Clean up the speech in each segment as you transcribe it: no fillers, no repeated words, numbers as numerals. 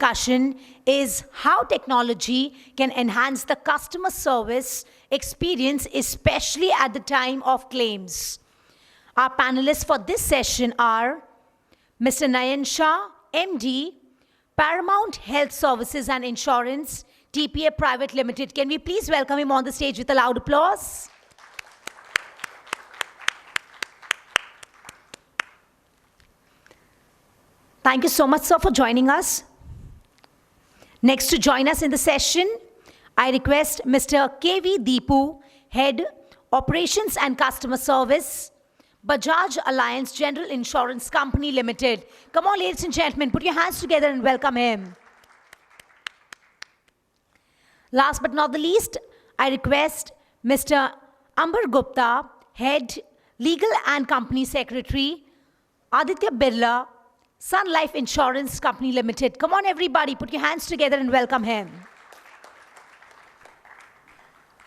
discussion is how technology can enhance the customer service experience, especially at the time of claims. Our panelists for this session are Mr. Nayan Shah, MD, Paramount Health Services and Insurance, TPA Private Limited. Can we please welcome him on the stage with a loud applause? Thank you so much, sir, for joining us. Next to join us in the session, I request Mr. K.V. Deepu, Head, Operations and Customer Service, Bajaj Alliance General Insurance Company Limited. Come on, ladies and gentlemen, put your hands together and welcome him. Last but not the least, I request Mr. Amber Gupta, Head, Legal and Company Secretary, Aditya Birla, Sun Life Insurance Company Limited. Come on, everybody, put your hands together and welcome him.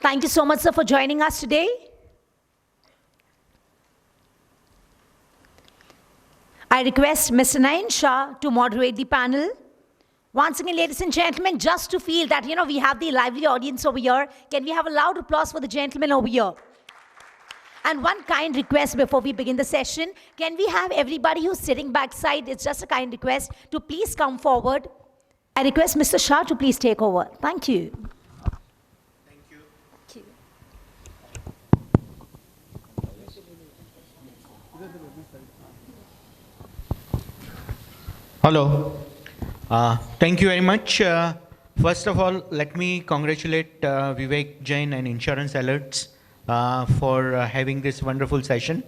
Thank you so much, sir, for joining us today. I request Mr. Nayan Shah to moderate the panel. Once again, ladies and gentlemen, just to feel that, we have the lively audience over here, can we have a loud applause for the gentleman over here? And one kind request before we begin the session, can we have everybody who's sitting backside, it's just a kind request, to please come forward. I request Mr. Shah to please take over. Thank you. Thank you. Thank you. Hello. Thank you very much. First of all, let me congratulate Vivek Jain and Insurance Alerts for having this wonderful session.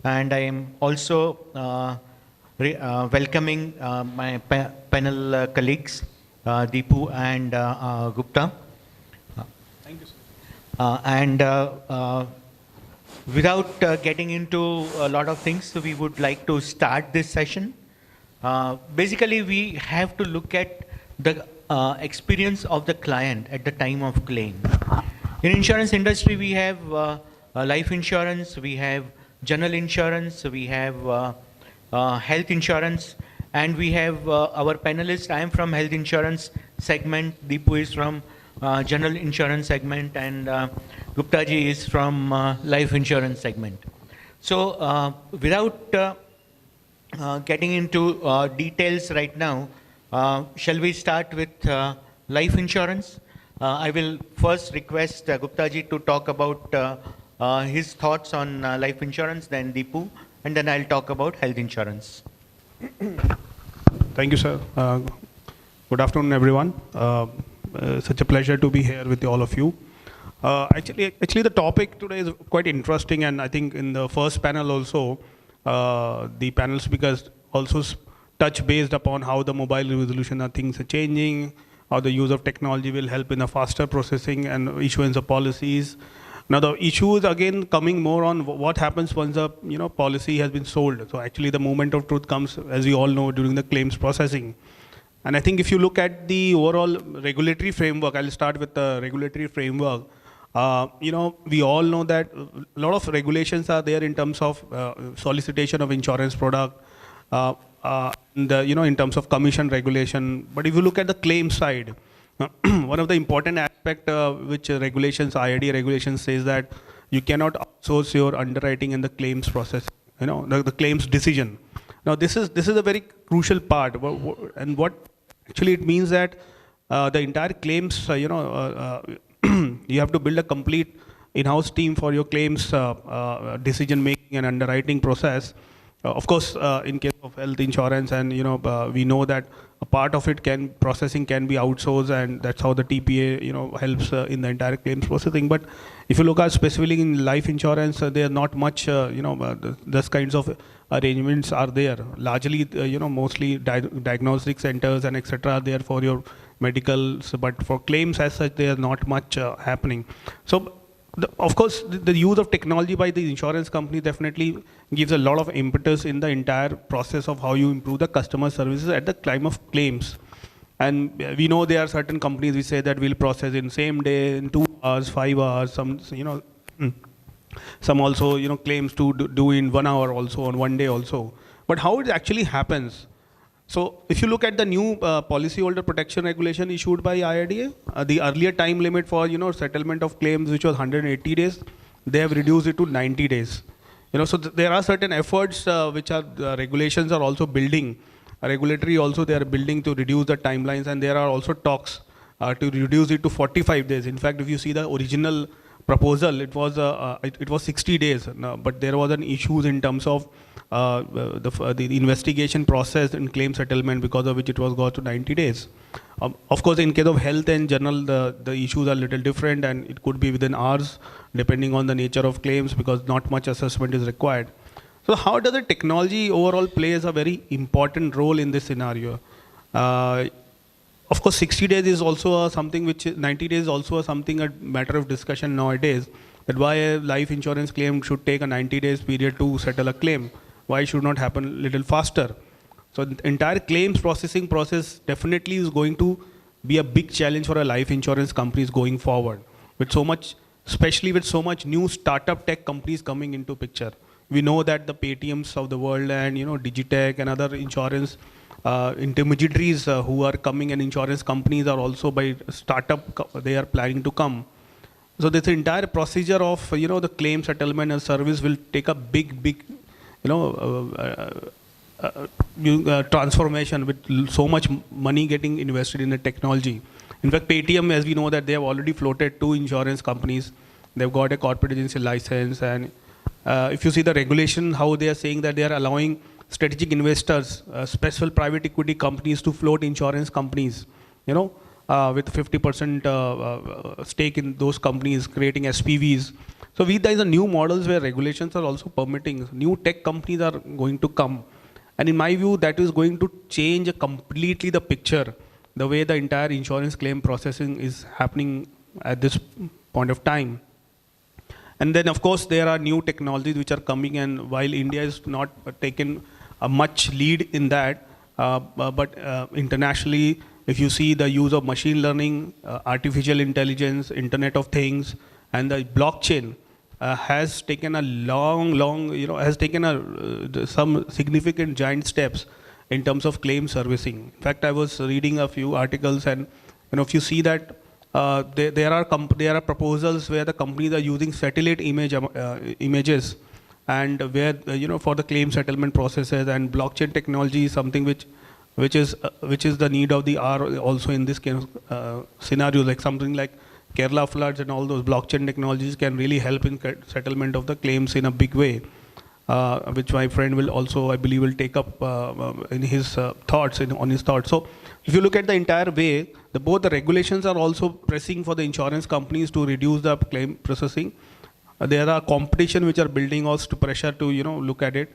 And I am also welcoming my panel colleagues, Deepu and Gupta. Thank you, sir. Without getting into a lot of things, so we would like to start this session. Basically, we have to look at the experience of the client at the time of claim. In insurance industry, we have life insurance, we have general insurance, we have health insurance, and we have our panelists. I am from health insurance segment, Deepu is from general insurance segment, and Gupta ji is from life insurance segment. So without getting into details right now, shall we start with life insurance? I will first request Gupta ji to talk about his thoughts on life insurance, then Deepu, and then I'll talk about health insurance. Thank you, sir. Good afternoon, everyone. Such a pleasure to be here with all of you. Actually, the topic today is quite interesting, and I think in the first panel also, the panel speakers also touch based upon how the mobile resolution of things are changing, how the use of technology will help in a faster processing and issuance of policies. Now the issue is again coming more on what happens once a policy has been sold. So actually the moment of truth comes, as we all know, during the claims processing. And I think if you look at the overall regulatory framework, I'll start with the regulatory framework. We all know that a lot of regulations are there in terms of solicitation of insurance product, in terms of commission regulation. But if you look at the claim side, one of the important aspect which regulations, IRD regulations says that you cannot outsource your underwriting and the claims process, the claims decision. Now this is a very crucial part, and what actually it means that the entire claims, you have to build a complete in-house team for your claims decision making and underwriting process. Of course, in case of health insurance, and we know that a part of it processing can be outsourced, and that's how the TPA helps in the entire claims processing. But if you look at specifically in life insurance, there are not much those kinds of arrangements are there. Largely, mostly diagnostic centers and etc. are there for your medicals, but for claims as such, there are not much happening. So. Of course, the use of technology by the insurance company definitely gives a lot of impetus in the entire process of how you improve the customer services at the time of claims. And we know there are certain companies we say that we'll process in same day, in 2 hours, 5 hours, some also claims to do in 1 hour also, on one day also. But how it actually happens, So if you look at the new policyholder protection regulation issued by IRDA, the earlier time limit for settlement of claims, which was 180 days, they have reduced it to 90 days. So there are certain efforts which are regulations are also building. Regulatory also they are building to reduce the timelines, and there are also talks to reduce it to 45 days. In fact, if you see the original proposal, it was 60 days, but there was an issues in terms of the investigation process and claim settlement, because of which it was got to 90 days. Of course, in case of health and general, the issues are little different, and it could be within hours, depending on the nature of claims, because not much assessment is required. So how does the technology overall plays a very important role in this scenario? Of course, 60 days is also something which 90 days is also something a matter of discussion nowadays, that why a life insurance claim should take a 90 days period to settle a claim. Why it should not happen a little faster? So the entire claims processing process definitely is going to be a big challenge for a life insurance companies going forward. With so much, especially with so much new startup tech companies coming into picture. We know that the Paytms of the world and Digitech and other insurance intermediaries who are coming, and insurance companies are also by startup, they are planning to come. So this entire procedure of the claim settlement and service will take a big transformation, with so much money getting invested in the technology. In fact, Paytm, as we know, that they have already floated 2 insurance companies. They've got a corporate agency license, and if you see the regulation, how they are saying that they are allowing strategic investors, special private equity companies to float insurance companies, with 50% stake in those companies, creating SPVs. So these are new models where regulations are also permitting. New tech companies are going to come. And in my view, that is going to change completely the picture, the way the entire insurance claim processing is happening at this point of time. And then, of course, there are new technologies which are coming, and while India is not taken a much lead in that, but internationally, if you see the use of machine learning, artificial intelligence, Internet of Things, and the blockchain has taken a has taken some significant giant steps in terms of claim servicing. In fact, I was reading a few articles, and if you see that there are proposals where the companies are using satellite images, and where for the claim settlement processes, and blockchain technology is something which is the need of the hour also in this kind of scenario, like something like Kerala floods and all those blockchain technologies can really help in settlement of the claims in a big way, which my friend will also, I believe, will take up in his thoughts. So if you look at the entire way, both the regulations are also pressing for the insurance companies to reduce the claim processing. There are competition which are building us to pressure to look at it.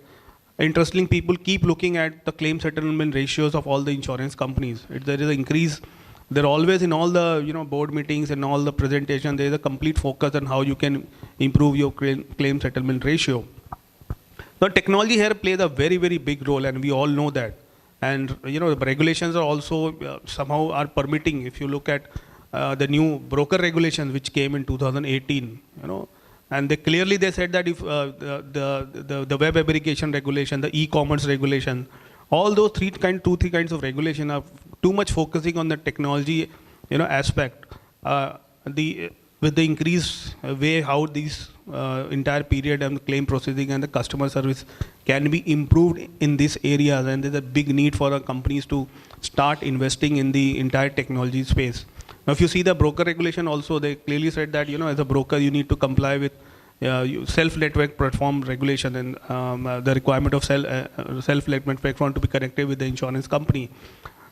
Interesting, people keep looking at the claim settlement ratios of all the insurance companies. There is an increase. They're always in all the board meetings and all the presentation. There is a complete focus on how you can improve your claim settlement ratio. The technology here plays a very big role, and we all know that. And the regulations are also somehow are permitting. If you look at the new broker regulations which came in 2018, and they said that if the web aggregation regulation, the e-commerce regulation, all those three kinds of regulation are too much focusing on the technology aspect. With the increased way how these entire period and the claim processing and the customer service can be improved in these areas, and there's a big need for the companies to start investing in the entire technology space. Now, if you see the broker regulation also, they clearly said that as a broker you need to comply with self-network platform regulation, and the requirement of self-network platform to be connected with the insurance company.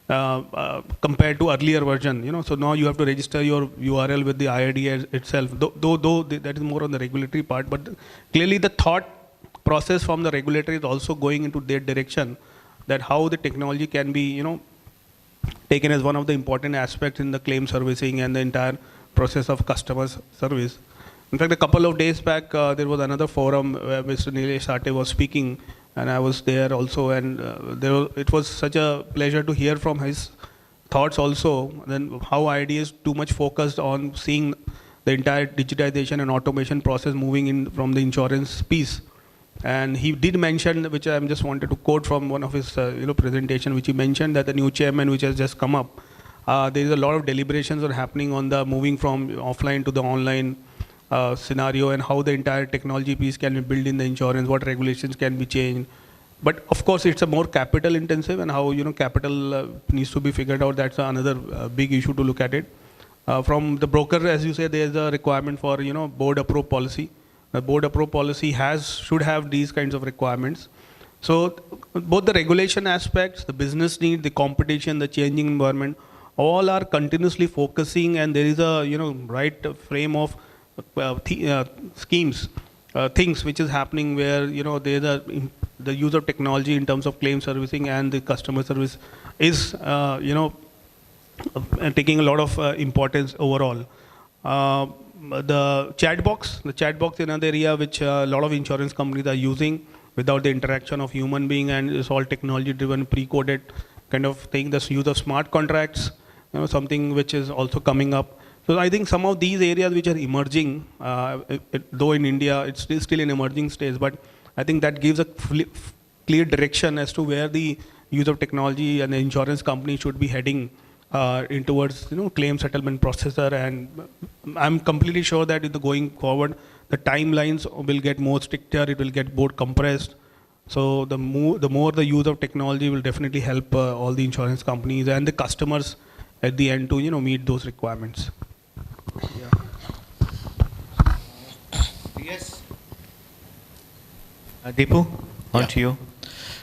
Compared to earlier version, so now you have to register your URL with the IRDA itself, though that is more on the regulatory part, but clearly the thought process from the regulator is also going into that direction, that how the technology can be, taken as one of the important aspects in the claim servicing and the entire process of customer service. In fact, a couple of days back, there was another forum where Mr. Nilesh Sate was speaking, and I was there also, and it was such a pleasure to hear from his thoughts also, then how IRDA is too much focused on seeing the entire digitization and automation process moving in from the insurance piece. And he did mention, which I just wanted to quote from one of his presentation, which he mentioned that the new chairman which has just come up, there is a lot of deliberations are happening on the moving from offline to the online scenario, and how the entire technology piece can be built in the insurance, what regulations can be changed. But of course, it's a more capital intensive, and how capital needs to be figured out. That's another big issue to look at it. From the broker, as you say, there is a requirement for board approved policy. The board approved policy should have these kinds of requirements. So both the regulation aspects, the business need, the competition, the changing environment, all are continuously focusing, and there is a right frame of schemes, things which is happening where there is the use of technology in terms of claim servicing and the customer service is taking a lot of importance overall. The chat box is another area which a lot of insurance companies are using without the interaction of human being, and it's all technology driven, pre-coded kind of thing. The use of smart contracts, something which is also coming up. So I think some of these areas which are emerging, though in India it's still in emerging stage, but I think that gives a clear direction as to where the use of technology and the insurance company should be heading in towards claim settlement processor. And I'm completely sure that going forward, the timelines will get more stricter, it will get more compressed. So the more the use of technology will definitely help all the insurance companies and the customers at the end to meet those requirements. Yeah. Yes. Deepu, on to you.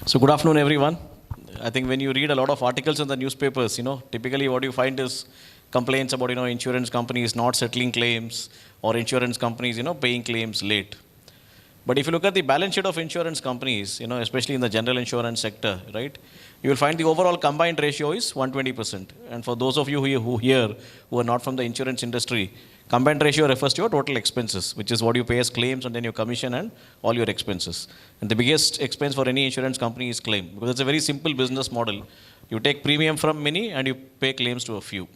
So good afternoon, everyone. I think when you read a lot of articles in the newspapers, typically what you find is complaints about, insurance companies not settling claims, or insurance companies, paying claims late. But if you look at the balance sheet of insurance companies, especially in the general insurance sector, right, you will find the overall combined ratio is 120%. And for those of you who are not from the insurance industry, combined ratio refers to your total expenses, which is what you pay as claims and then your commission and all your expenses. And the biggest expense for any insurance company is claim, because it's a very simple business model. You take premium from many and you pay claims to a few.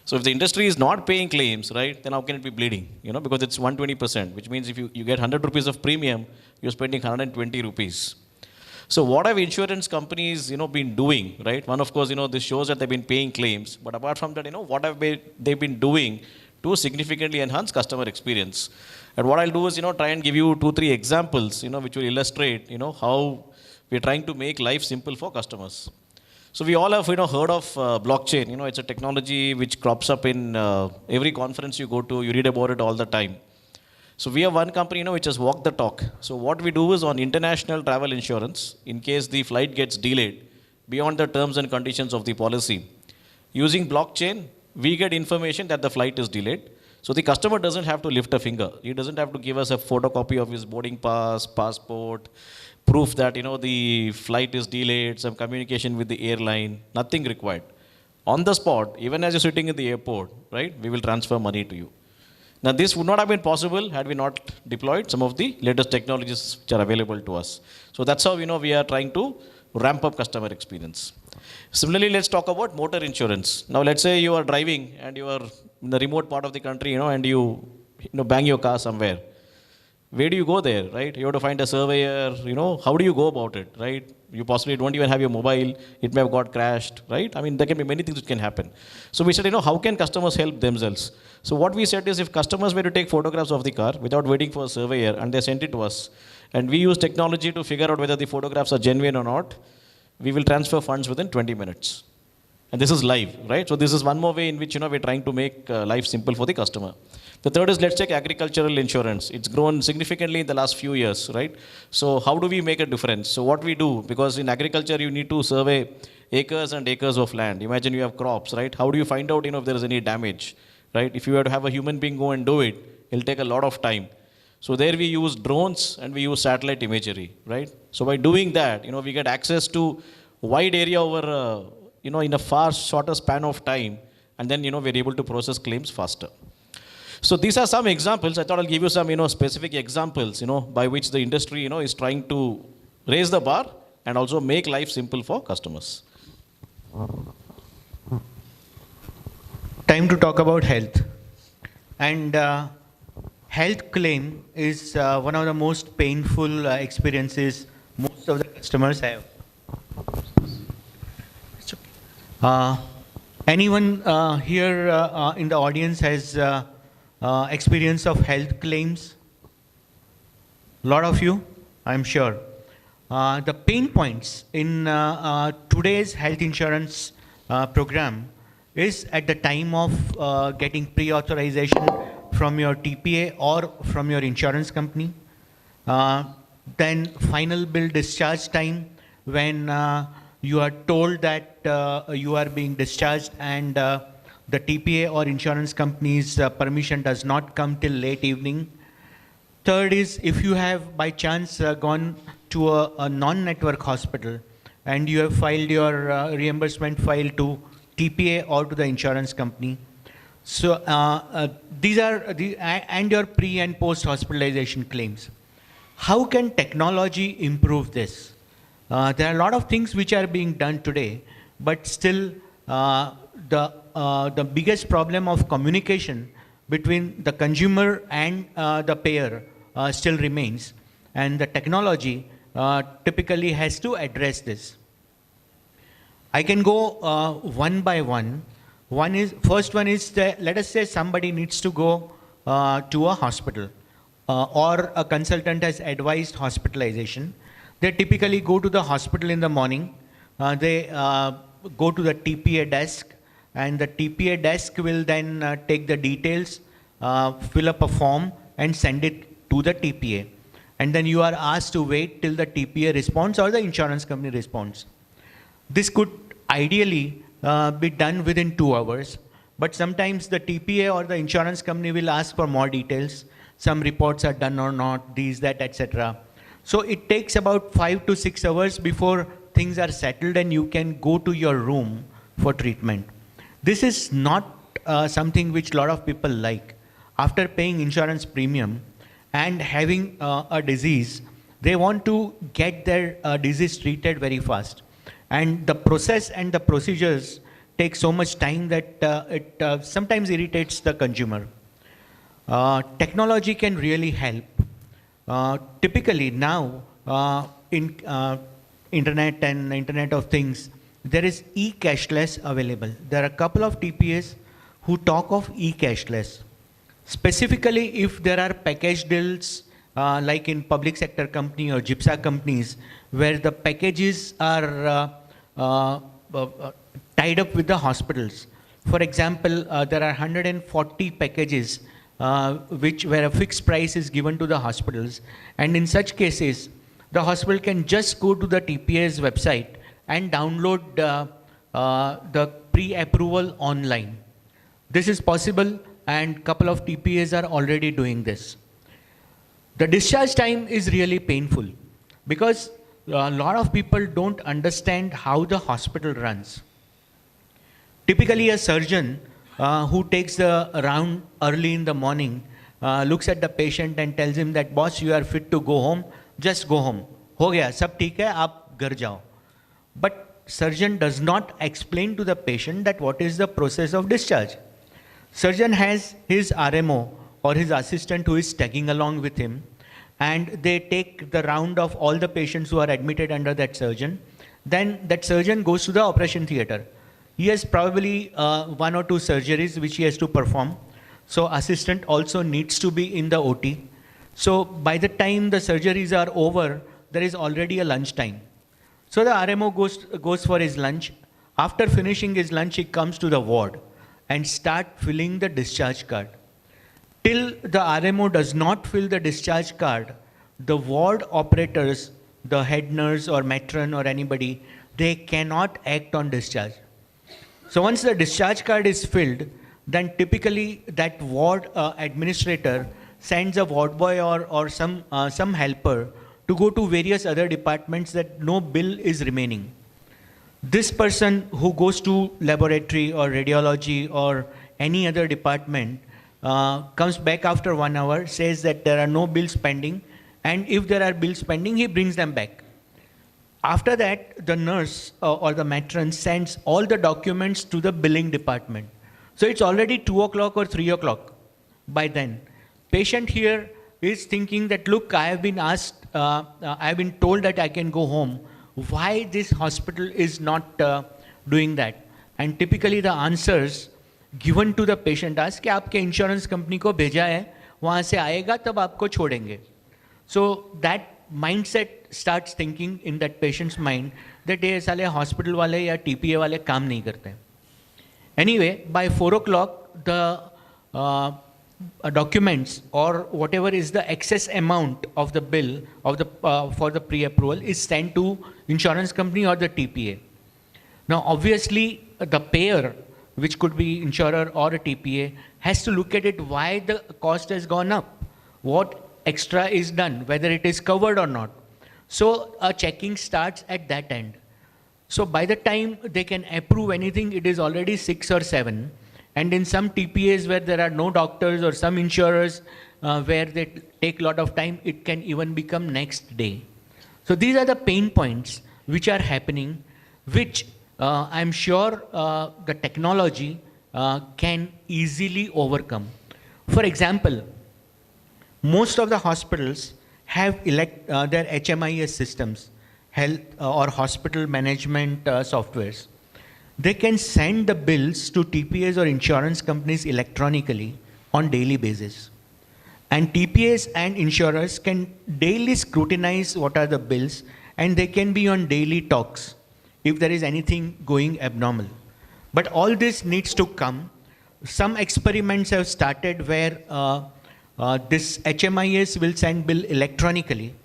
So if the industry is not paying claims, right, then how can it be bleeding? Because it's 120%, which means if you get 100 rupees of premium, you're spending 120 rupees. So what have insurance companies, been doing, right? One, of course, this shows that they've been paying claims. But apart from that, what have they been doing to significantly enhance customer experience? And what I'll do is, try and give you 2-3 examples, which will illustrate, how we're trying to make life simple for customers. So we all have, heard of blockchain. It's a technology which crops up in every conference you go to. You read about it all the time. So we have one company, which has walked the talk. So what we do is on international travel insurance, in case the flight gets delayed beyond the terms and conditions of the policy, using blockchain, we get information that the flight is delayed. So the customer doesn't have to lift a finger. He doesn't have to give us a photocopy of his boarding pass, passport, proof that the flight is delayed, some communication with the airline, nothing required. On the spot, even as you're sitting in the airport, right, we will transfer money to you. Now this would not have been possible had we not deployed some of the latest technologies which are available to us. So that's how we are trying to ramp up customer experience. Similarly, let's talk about motor insurance. Now let's say you are driving and you are in the remote part of the country, and you bang your car somewhere. Where do you go there, right? You have to find a surveyor, how do you go about it, right? You possibly don't even have your mobile, it may have got crashed, right? I mean, there can be many things which can happen. So we said, how can customers help themselves? So what we said is, if customers were to take photographs of the car without waiting for a surveyor and they sent it to us, and we use technology to figure out whether the photographs are genuine or not, we will transfer funds within 20 minutes. And this is live, right? So this is one more way in which, we're trying to make life simple for the customer. The third is, let's take agricultural insurance. It's grown significantly in the last few years, right? So how do we make a difference? So what we do, because in agriculture, you need to survey acres and acres of land. Imagine you have crops, right? How do you find out, if there is any damage, right? If you have to have a human being go and do it, it'll take a lot of time. So there we use drones and we use satellite imagery, right? So by doing that, we get access to wide area over, in a far shorter span of time, and then, we're able to process claims faster. So these are some examples. I thought I'll give you some, specific examples, by which the industry, is trying to raise the bar and also make life simple for customers. Time to talk about health. And health claim is one of the most painful experiences most of the customers have. It's okay. Anyone here in the audience has experience of health claims? A lot of you, I'm sure. The pain points in today's health insurance program is at the time of getting pre-authorization from your TPA or from your insurance company. Then final bill discharge time when you are told that you are being discharged and the TPA or insurance company's permission does not come till late evening. Third is if you have by chance gone to a non-network hospital and you have filed your reimbursement file to TPA or to the insurance company. So these are and your pre and post hospitalization claims. How can technology improve this? There are a lot of things which are being done today, but still the biggest problem of communication between the consumer and the payer still remains, and the technology typically has to address this. I can go one by one. First one is that, let us say somebody needs to go to a hospital or a consultant has advised hospitalization. They typically go to the hospital in the morning. They go to the TPA desk, and the TPA desk will then take the details, fill up a form and send it to the TPA. And then you are asked to wait till the TPA responds or the insurance company responds. This could ideally be done within 2 hours, but sometimes the TPA or the insurance company will ask for more details. Some reports are done or not, these, that, etc. So it takes about 5 to 6 hours before things are settled and you can go to your room for treatment. This is not something which a lot of people like. After paying insurance premium and having a disease, they want to get their disease treated very fast. And the process and the procedures take so much time that it sometimes irritates the consumer. Technology can really help. Typically now in internet and Internet of Things, there is e-cashless available. There are a couple of TPAs who talk of e-cashless. Specifically, if there are package deals like in public sector company or GIPSA companies, where the packages are tied up with the hospitals. For example, there are 140 packages where a fixed price is given to the hospitals, and in such cases, the hospital can just go to the TPA's website and download the pre-approval online. This is possible, and a couple of TPAs are already doing this. The discharge time is really painful because a lot of people don't understand how the hospital runs. Typically, a surgeon who takes the round early in the morning looks at the patient and tells him that, boss, you are fit to go home, just go home. Ho gaya, sab theek hai, aap ghar jao. But surgeon does not explain to the patient that what is the process of discharge. Surgeon has his RMO or his assistant who is tagging along with him, and they take the round of all the patients who are admitted under that surgeon. Then that surgeon goes to the operation theater. He has probably 1 or 2 surgeries which he has to perform. So assistant also needs to be in the OT. So by the time the surgeries are over, there is already a lunch time. So the RMO goes for his lunch. After finishing his lunch, he comes to the ward and start filling the discharge card. Till the RMO does not fill the discharge card, the ward operators, the head nurse or matron or anybody, they cannot act on discharge. So once the discharge card is filled, then typically that ward administrator sends a ward boy or some helper to go to various other departments that no bill is remaining. This person who goes to laboratory or radiology or any other department comes back after 1 hour, says that there are no bills pending, and if there are bills pending, he brings them back. After that, the nurse or the matron sends all the documents to the billing department. So it's already 2 o'clock or 3 o'clock by then. Patient here is thinking that, look, I have been asked, I have been told that I can go home. Why this hospital is not doing that? And typically the answers given to the patient are कि आपके insurance company को भेजा है, वहाँ से आएगा तब आपको छोड़ेंगे. So that mindset starts thinking in that patient's mind that ये साले hospital वाले या TPA वाले काम नहीं करते. Anyway, by 4 o'clock, the documents or whatever is the excess amount of the bill of the for the pre-approval is sent to insurance company or the TPA. Now, obviously, the payer, which could be insurer or a TPA, has to look at it why the cost has gone up, what extra is done, whether it is covered or not. So a checking starts at that end. So by the time they can approve anything, it is already 6 or 7. And in some TPAs where there are no doctors or some insurers where they take a lot of time, it can even become next day. So these are the pain points which are happening, which I'm sure the technology can easily overcome. For example, most of the hospitals have their HMIS systems, health or hospital management softwares. They can send the bills to TPAs or insurance companies electronically on daily basis. And TPAs and insurers can daily scrutinize what are the bills, and they can be on daily talks if there is anything going abnormal. But all this needs to come. Some experiments have started where this HMIS will send bill electronically,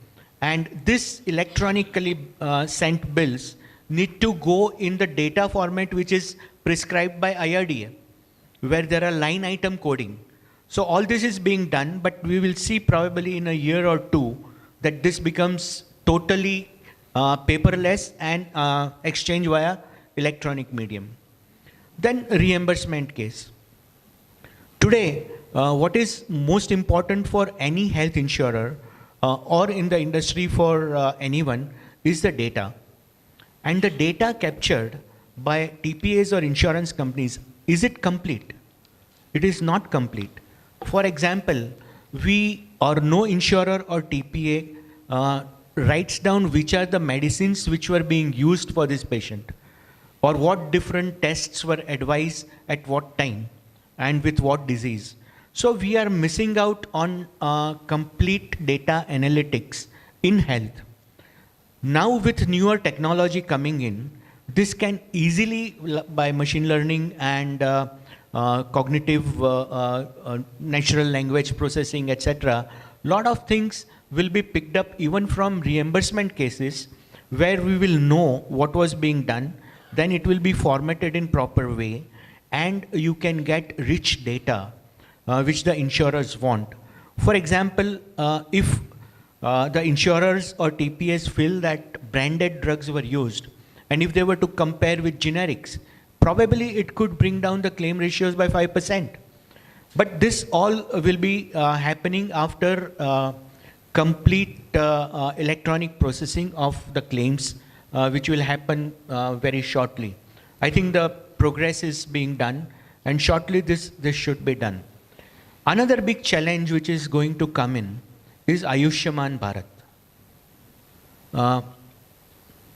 and this electronically sent bills need to go in the data format which is prescribed by IRDA, where there are line item coding. So all this is being done, but we will see probably in a year or two that this becomes totally paperless and exchange via electronic medium. Then reimbursement case. Today, what is most important for any health insurer or in the industry for anyone is the data. And the data captured by TPAs or insurance companies, is it complete? It is not complete. For example, we or no insurer or TPA writes down which are the medicines which were being used for this patient, or what different tests were advised at what time and with what disease. So we are missing out on complete data analytics in health. Now with newer technology coming in, this can easily, by machine learning and cognitive natural language processing, etc., lot of things will be picked up even from reimbursement cases where we will know what was being done, then it will be formatted in proper way, and you can get rich data which the insurers want. For example, if the insurers or TPAs feel that branded drugs were used, and if they were to compare with generics, probably it could bring down the claim ratios by 5%. But this all will be happening after complete electronic processing of the claims, which will happen very shortly. I think the progress is being done, and shortly this should be done. Another big challenge which is going to come in is Ayushman Bharat.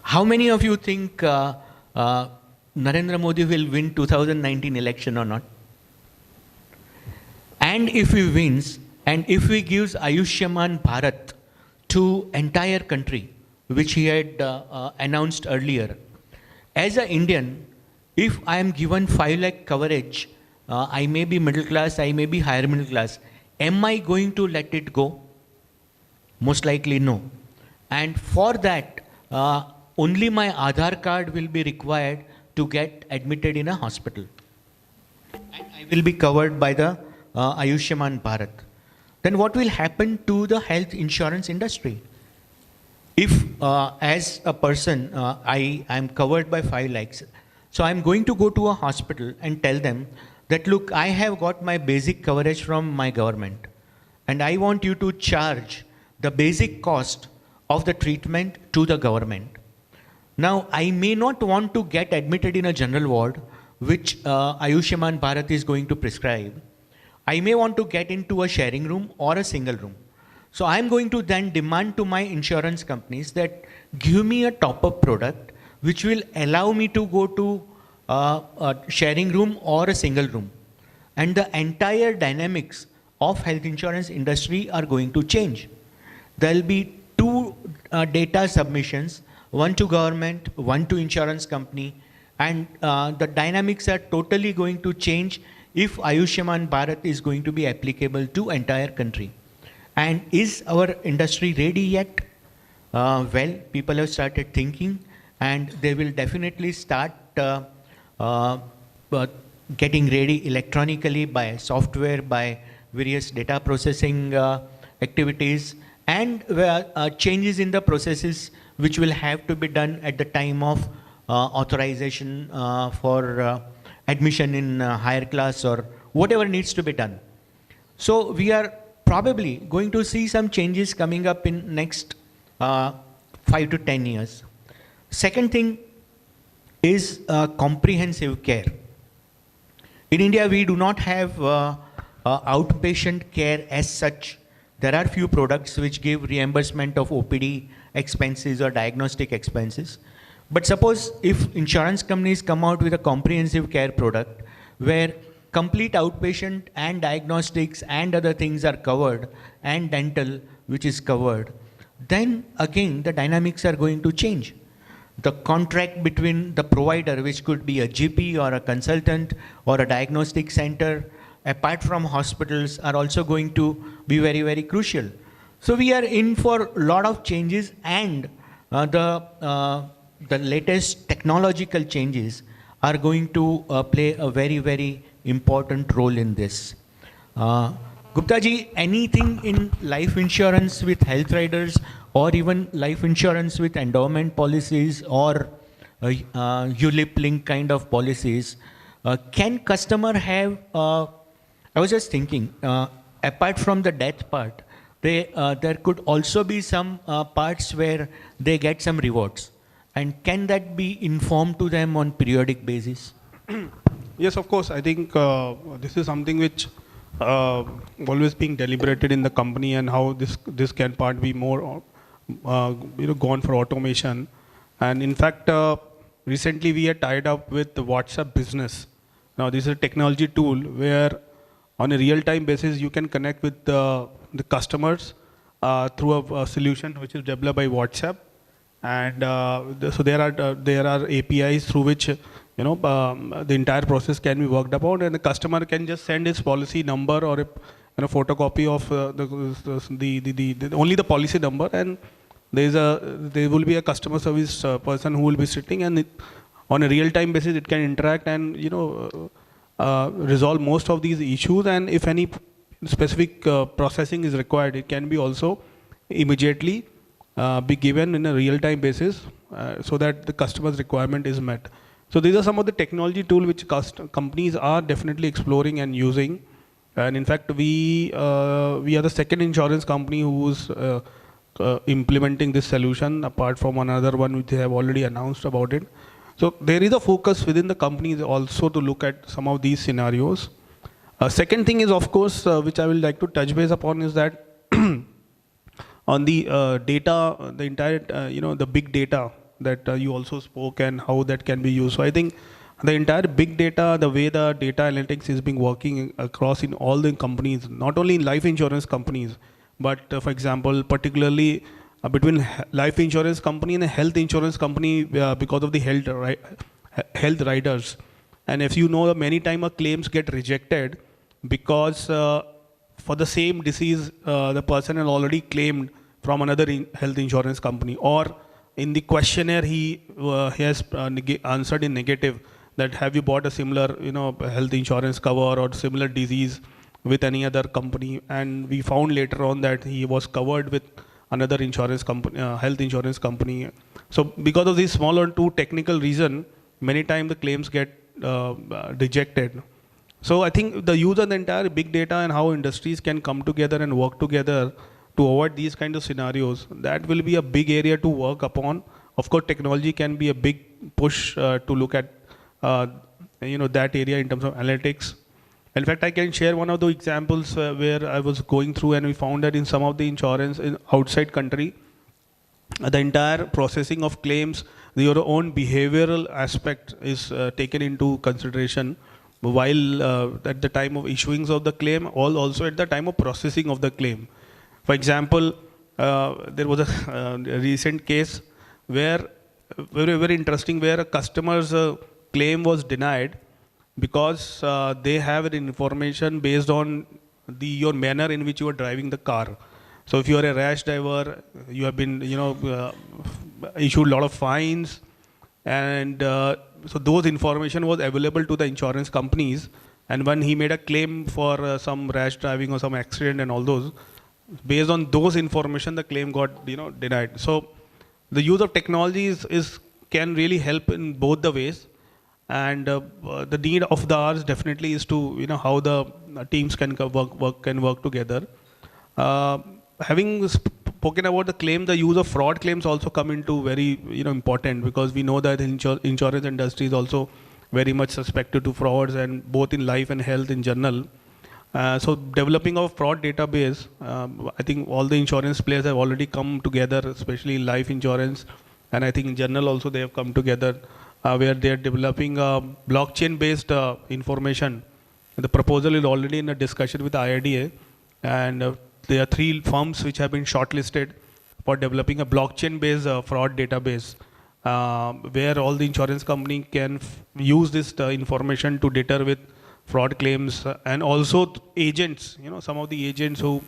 How many of you think Narendra Modi will win 2019 election or not? And if he wins, and if he gives Ayushman Bharat to entire country, which he had announced earlier, as an Indian, if I am given 5 lakh coverage, I may be middle class, I may be higher middle class, am I going to let it go? Most likely no. And for that, only my Aadhaar card will be required to get admitted in a hospital. And I will be covered by the Ayushman Bharat. Then what will happen to the health insurance industry? If as a person, I am covered by 5 lakhs, so I am going to go to a hospital and tell them that, look, I have got my basic coverage from my government, and I want you to charge the basic cost of the treatment to the government. Now, I may not want to get admitted in a general ward, which Ayushman Bharat is going to prescribe. I may want to get into a sharing room or a single room. So I'm going to then demand to my insurance companies that give me a top-up product which will allow me to go to a sharing room or a single room. And the entire dynamics of health insurance industry are going to change. There'll be two data submissions, one to government, one to insurance company, and the dynamics are totally going to change if Ayushman Bharat is going to be applicable to entire country. And is our industry ready yet? Well, people have started thinking, and they will definitely start getting ready electronically by software, by various data processing activities, and changes in the processes which will have to be done at the time of authorization for admission in higher class or whatever needs to be done. So we are probably going to see some changes coming up in next 5 to 10 years. Second thing is comprehensive care. In India, we do not have outpatient care as such. There are few products which give reimbursement of OPD expenses or diagnostic expenses. But suppose if insurance companies come out with a comprehensive care product where complete outpatient and diagnostics and other things are covered and dental which is covered, then again the dynamics are going to change. The contract between the provider, which could be a GP or a consultant or a diagnostic center, apart from hospitals, are also going to be very, very crucial. So we are in for a lot of changes, and the latest technological changes are going to play a very, very important role in this. Gupta ji, anything in life insurance with health riders or even life insurance with endowment policies or ULIP link kind of policies, can customer have, I was just thinking, apart from the death part, there could also be some parts where they get some rewards. And can that be informed to them on periodic basis? Yes, of course. I think this is something which always being deliberated in the company, and how this can part be more gone for automation. And in fact, recently we are tied up with the WhatsApp Business. Now this is a technology tool where on a real-time basis you can connect with the customers through a solution which is developed by WhatsApp. And so there are APIs through which the entire process can be worked upon, and the customer can just send his policy number or a photocopy of only the policy number, and there will be a customer service person who will be sitting, and on a real-time basis it can interact and resolve most of these issues. And if any specific processing is required, it can be also immediately be given in a real-time basis so that the customer's requirement is met. So these are some of the technology tools which companies are definitely exploring and using. And in fact, we are the second insurance company who's implementing this solution, apart from another one which they have already announced about it. So there is a focus within the companies also to look at some of these scenarios. Second thing is, of course, which I will like to touch base upon, is that on the data, the entire, the big data that you also spoke, and how that can be used. So I think the entire big data, the way the data analytics is being working across in all the companies, not only in life insurance companies, but for example, particularly between life insurance company and a health insurance company because of the health riders. And if you know, many times claims get rejected because for the same disease, the person has already claimed from another health insurance company, or in the questionnaire he has answered in negative that have you bought a similar health insurance cover or similar disease with any other company, and we found later on that he was covered with another insurance company, health insurance company. So because of these small or two technical reason, many times the claims get rejected. So I think the use of the entire big data and how industries can come together and work together to avoid these kind of scenarios, that will be a big area to work upon. Of course, technology can be a big push to look at that area in terms of analytics. In fact, I can share one of the examples where I was going through and we found that in some of the insurance in outside country, the entire processing of claims, your own behavioral aspect is taken into consideration while at the time of issuing of the claim, also at the time of processing of the claim. For example, there was a recent case where very interesting, where a customer's claim was denied because they have an information based on your manner in which you are driving the car. So if you are a rash driver, you have been issued a lot of fines, and so those information was available to the insurance companies. And when he made a claim for some rash driving or some accident and all those, based on those information, the claim got denied. So the use of technology can really help in both the ways. And the need of the hours definitely is to how the teams can work together. Having spoken about the claim, the use of fraud claims also come into very important, because we know that the insurance industry is also very much suspected to frauds, and both in life and health in general. So developing a fraud database, I think all the insurance players have already come together, especially life insurance, and I think in general also they have come together. Where they are developing blockchain-based information. The proposal is already in a discussion with IRDA, and there are 3 firms which have been shortlisted for developing a blockchain-based fraud database, where all the insurance company can use this information to deter with fraud claims, and also agents. Some of the agents who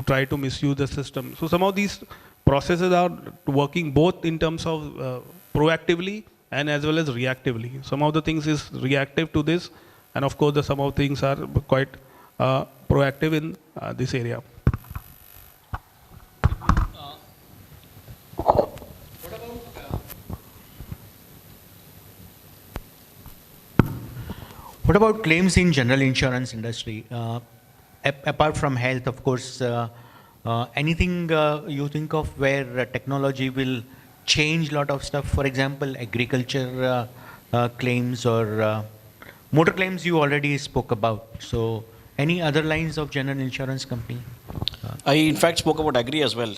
try to misuse the system. So some of these processes are working both in terms of proactively and as well as reactively. Some of the things is reactive to this, and of course some of the things are quite proactive in this area. What about claims in general insurance industry? Apart from health, of course, anything you think of where technology will change a lot of stuff? For example, agriculture claims or motor claims you already spoke about. So any other lines of general insurance company? I in fact spoke about agri as well.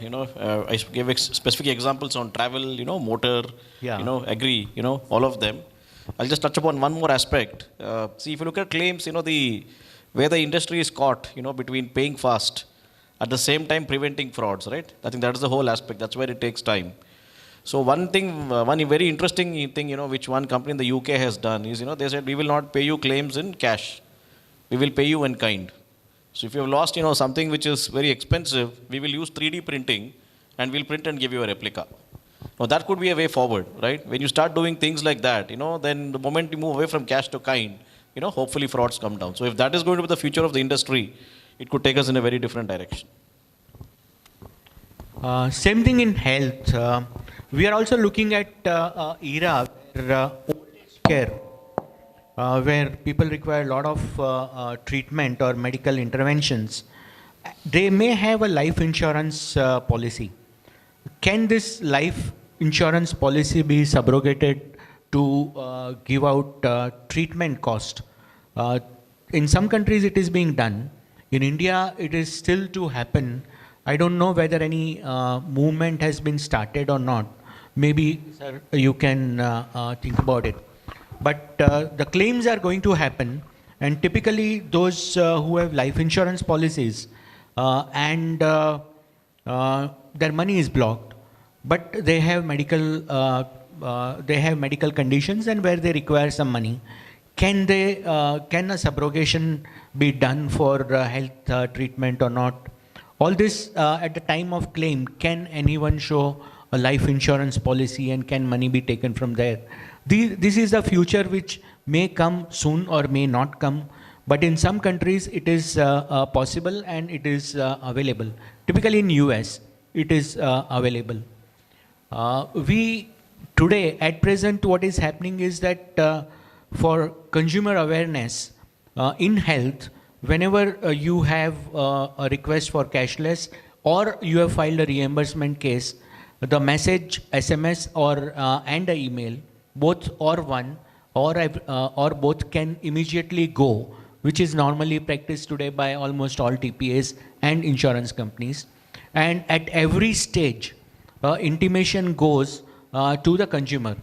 I gave specific examples on travel, motor, agri, all of them. I'll just touch upon one more aspect. See, if you look at claims, where the industry is caught, between paying fast, at the same time preventing frauds, right? I think that is the whole aspect. That's where it takes time. So one very interesting thing, which one company in the UK has done is, they said, we will not pay you claims in cash. We will pay you in kind. So if you have lost, something which is very expensive, we will use 3D printing and we'll print and give you a replica. Now that could be a way forward, right? When you start doing things like that, then the moment you move away from cash to kind, hopefully frauds come down. So if that is going to be the future of the industry, it could take us in a very different direction. Same thing in health. We are also looking at era where old age care, where people require a lot of treatment or medical interventions. They may have a life insurance policy. Can this life insurance policy be subrogated to give out treatment cost? In some countries it is being done. In India it is still to happen. I don't know whether any movement has been started or not. Maybe, sir, you can think about it. But the claims are going to happen, and typically those who have life insurance policies and their money is blocked, but they have medical conditions and where they require some money. Can a subrogation be done for health treatment or not? All this at the time of claim, can anyone show a life insurance policy and can money be taken from there? This is the future which may come soon or may not come, but in some countries it is possible and it is available. Typically in US it is available. We today at present what is happening is that for consumer awareness in health, whenever you have a request for cashless or you have filed a reimbursement case, the message, SMS or and an email, both or one, or both can immediately go, which is normally practiced today by almost all TPAs and insurance companies. And at every stage, intimation goes to the consumer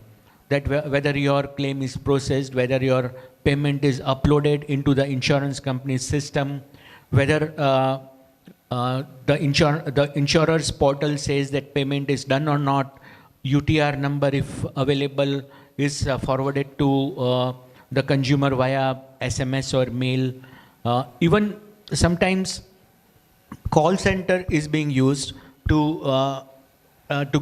that whether your claim is processed, whether your payment is uploaded into the insurance company's system, whether the insurer's portal says that payment is done or not, UTR number, if available, is forwarded to the consumer via SMS or mail. Even sometimes call center is being used to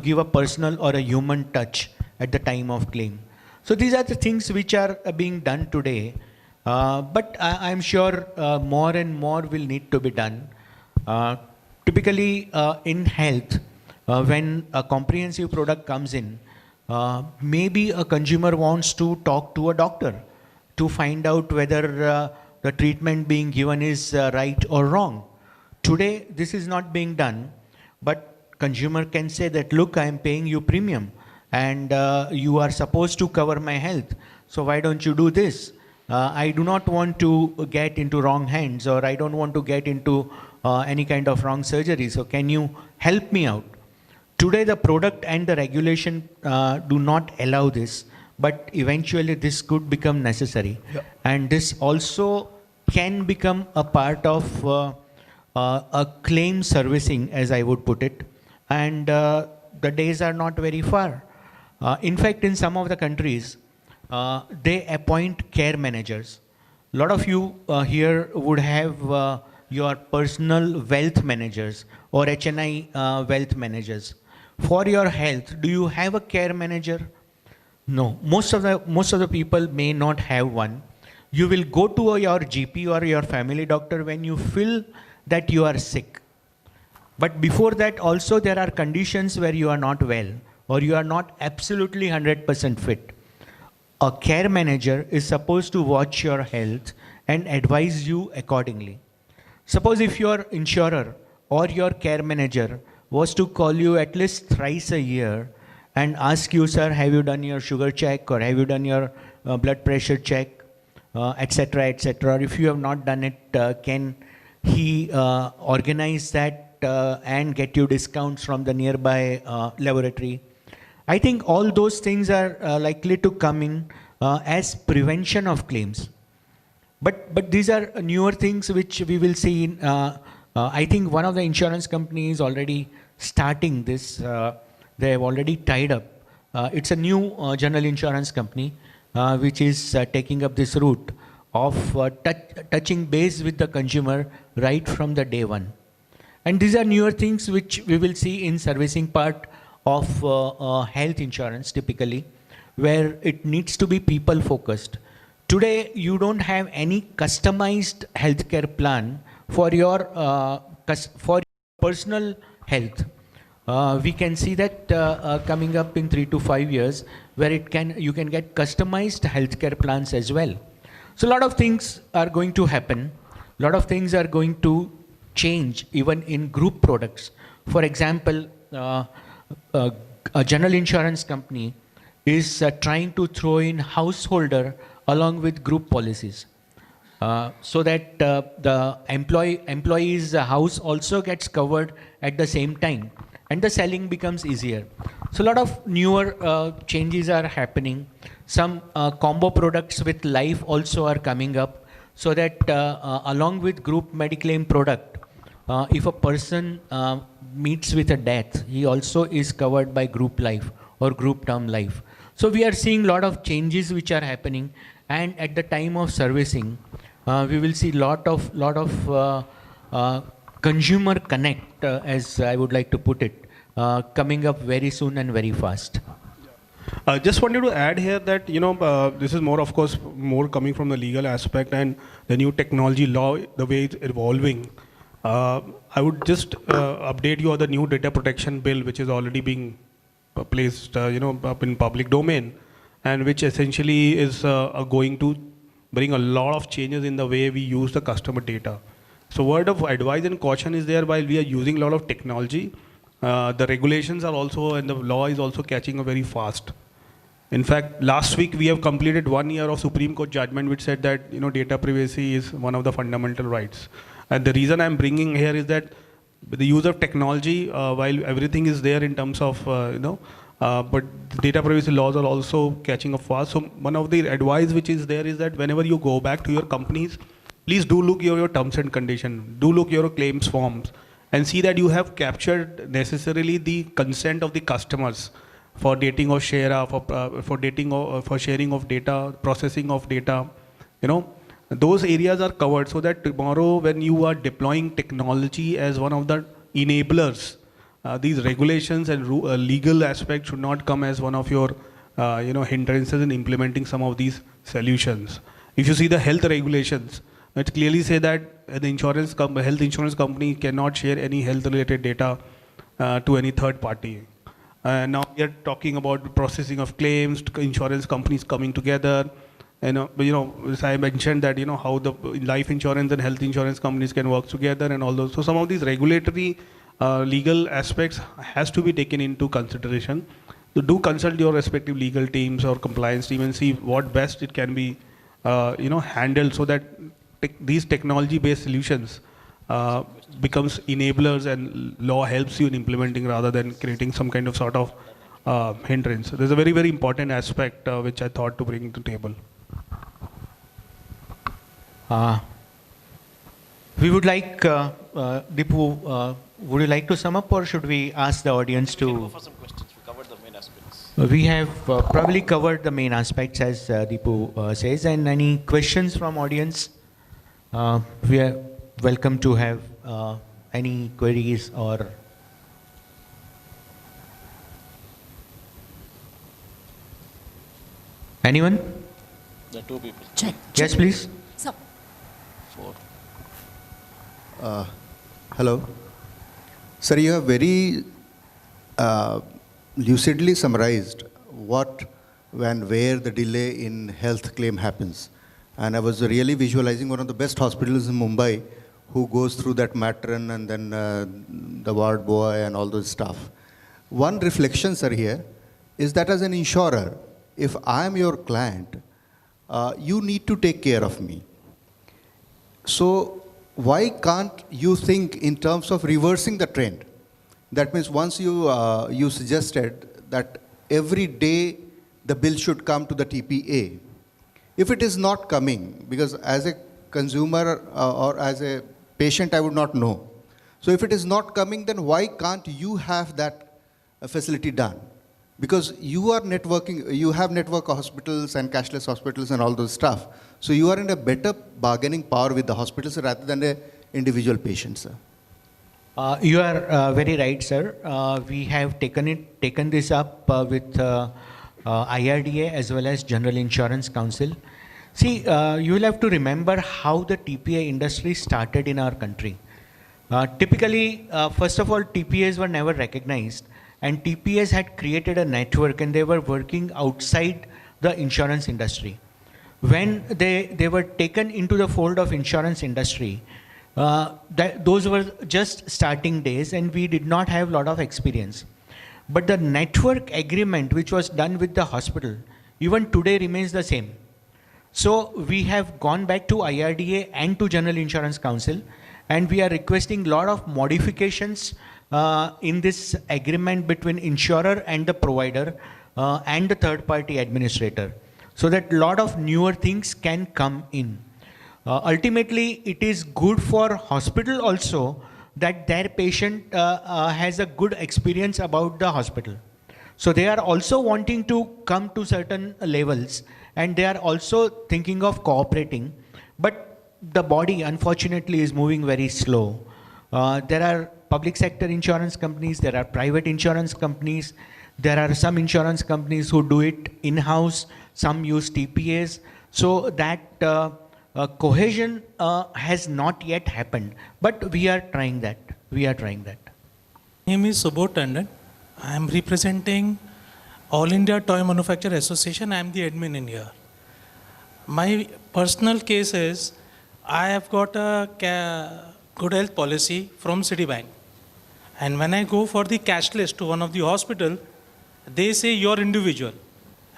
give a personal or a human touch at the time of claim. So these are the things which are being done today, but I'm sure more and more will need to be done. Typically in health, when a comprehensive product comes in, maybe a consumer wants to talk to a doctor to find out whether the treatment being given is right or wrong. Today, this is not being done, but consumer can say that, look, I am paying you premium and you are supposed to cover my health. So why don't you do this? I do not want to get into wrong hands, or I don't want to get into any kind of wrong surgery. So can you help me out? Today, the product and the regulation do not allow this, but eventually this could become necessary. Yeah. And this also can become a part of a claim servicing, as I would put it. And the days are not very far. In fact, in some of the countries, they appoint care managers. A lot of you here would have your personal wealth managers or HNI wealth managers. For your health, do you have a care manager? No. Most of the people may not have one. You will go to your GP or your family doctor when you feel that you are sick. But before that also there are conditions where you are not well or you are not absolutely 100% fit. A care manager is supposed to watch your health and advise you accordingly. Suppose if your insurer or your care manager was to call you at least thrice a year and ask you, sir, have you done your sugar check, or have you done your blood pressure check, etc., etc. Or if you have not done it, can he organize that and get you discounts from the nearby laboratory? I think all those things are likely to come in as prevention of claims. But these are newer things which we will see in, I think one of the insurance companies already starting this. They have already tied up. It's a new general insurance company which is taking up this route of touching base with the consumer right from the day one. And these are newer things which we will see in servicing part of health insurance typically, where it needs to be people focused. Today, you don't have any customized healthcare plan for your personal health. We can see that coming up in 3 to 5 years, where you can get customized healthcare plans as well. So a lot of things are going to happen. A lot of things are going to change even in group products. For example, a general insurance company is trying to throw in householder along with group policies, so that the employee's house also gets covered at the same time, and the selling becomes easier. So a lot of newer changes are happening. Some combo products with life also are coming up, so that along with group Mediclaim product, if a person meets with a death, he also is covered by group life or group term life. So we are seeing a lot of changes which are happening, and at the time of servicing, we will see lot of consumer connect, as I would like to put it, coming up very soon and very fast. Just wanted to add here that, this is more, of course, more coming from the legal aspect and the new technology law, the way it's evolving. I would just update you on the new data protection bill, which is already being placed, up in public domain, and which essentially is going to bring a lot of changes in the way we use the customer data. So word of advice and caution is there, while we are using a lot of technology, the regulations are also, and the law is also catching up very fast. In fact, last week we have completed 1 year of Supreme Court judgment which said that data privacy is one of the fundamental rights. And the reason I'm bringing here is that with the use of technology, while everything is there in terms of but data privacy laws are also catching up fast. So one of the advice which is there is that whenever you go back to your companies, please do look your terms and condition, do look your claims forms, and see that you have captured necessarily the consent of the customers for dating or share, for dating or for sharing of data, processing of data. Those areas are covered so that tomorrow when you are deploying technology as one of the enablers, these regulations and legal aspects should not come as one of your hindrances in implementing some of these solutions. If you see the health regulations, it clearly say that the health insurance company cannot share any health related data to any third party. Now we are talking about processing of claims, insurance companies coming together. As I mentioned that how the life insurance and health insurance companies can work together and all those. So some of these regulatory legal aspects has to be taken into consideration. So do consult your respective legal teams or compliance team and see what best it can be handled so that these technology-based solutions becomes enablers and law helps you in implementing rather than creating some kind of sort of hindrance. So there's a very, very important aspect which I thought to bring to the table. We would like, Deepu, would you like to sum up or should we ask the audience We can go to? for some questions. We covered the main aspects. We have probably covered the main aspects as Deepu says, and any questions from audience? We are welcome to have any queries or. Anyone? There are two people. Check. Yes, please. So, 4. Hello. Sir, you have very lucidly summarized what, when, where the delay in health claim happens. And I was really visualizing one of the best hospitals in Mumbai who goes through that matron and then the ward boy and all those stuff. One reflection, sir, here is that as an insurer, if I am your client, you need to take care of me. So why can't you think in terms of reversing the trend? That means once you suggested that every day the bill should come to the TPA. If it is not coming, because as a consumer or as a patient, I would not know. So if it is not coming, then why can't you have that facility done? Because you are networking, you have network hospitals and cashless hospitals and all those stuff. So you are in a better bargaining power with the hospitals rather than the individual patient, sir. You are very right, sir. We have taken this up with IRDA as well as General Insurance Council. See, you will have to remember how the TPA industry started in our country. Typically, first of all, TPAs were never recognized, and TPAs had created a network and they were working outside the insurance industry. When they were taken into the fold of insurance industry, those were just starting days and we did not have a lot of experience. But the network agreement which was done with the hospital, even today remains the same. So we have gone back to IRDA and to General Insurance Council, and we are requesting a lot of modifications in this agreement between insurer and the provider and the third party administrator, so that a lot of newer things can come in. Ultimately, it is good for hospital also that their patient has a good experience about the hospital. So they are also wanting to come to certain levels and they are also thinking of cooperating. But the body unfortunately is moving very slow. There are public sector insurance companies, there are private insurance companies, there are some insurance companies who do it in-house, some use TPAs. So that cohesion has not yet happened, but we are trying that. We are trying that. My name is Subodh Tandon. I am representing All India Toy Manufacturer Association. I am the admin in here. My personal case is I have got a good health policy from Citibank. And when I go for the cashless to one of the hospital, they say you're individual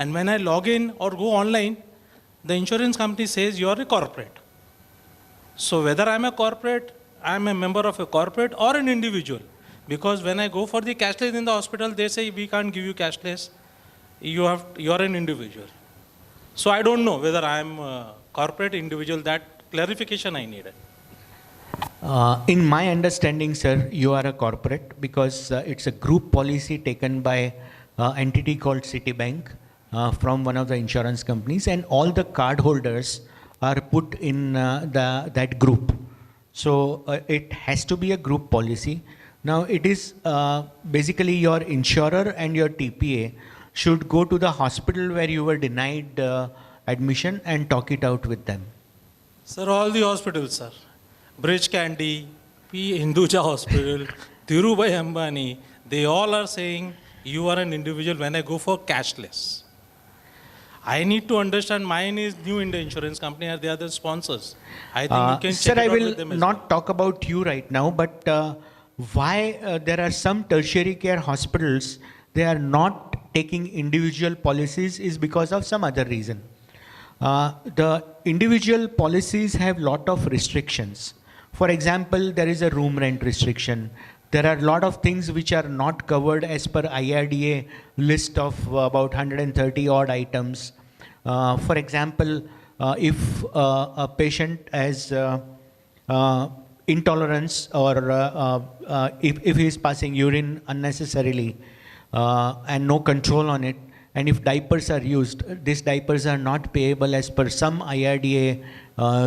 And when I log in or go online, the insurance company says you're a corporate. So whether I'm a corporate, I'm a member of a corporate or an individual. Because when I go for the cashless in the hospital, they say we can't give you cashless. You're an individual. So I don't know whether I'm a corporate, individual. That clarification I needed. In my understanding, sir, you are a corporate because it's a group policy taken by entity called Citibank from one of the insurance companies, and all the cardholders are put in that group. So it has to be a group policy. Now it is basically your insurer and your TPA should go to the hospital where you were denied admission and talk it out with them. Sir, all the hospitals, sir. Bridge Candy, P. Hinduja Hospital, Dhirubhai Ambani, they all are saying you are an individual when I go for cashless. I need to understand mine is new in the insurance company or the other sponsors. I think you can Sir, check it I out will with them as not well. talk about you right now, but why there are some tertiary care hospitals, they are not taking individual policies is because of some other reason. The individual policies have lot of restrictions. For example, there is a room rent restriction. There are a lot of things which are not covered as per IRDA list of about 130 odd items. For example, if a patient has intolerance or if he is passing urine unnecessarily and no control on it, and if diapers are used, these diapers are not payable as per some IRDA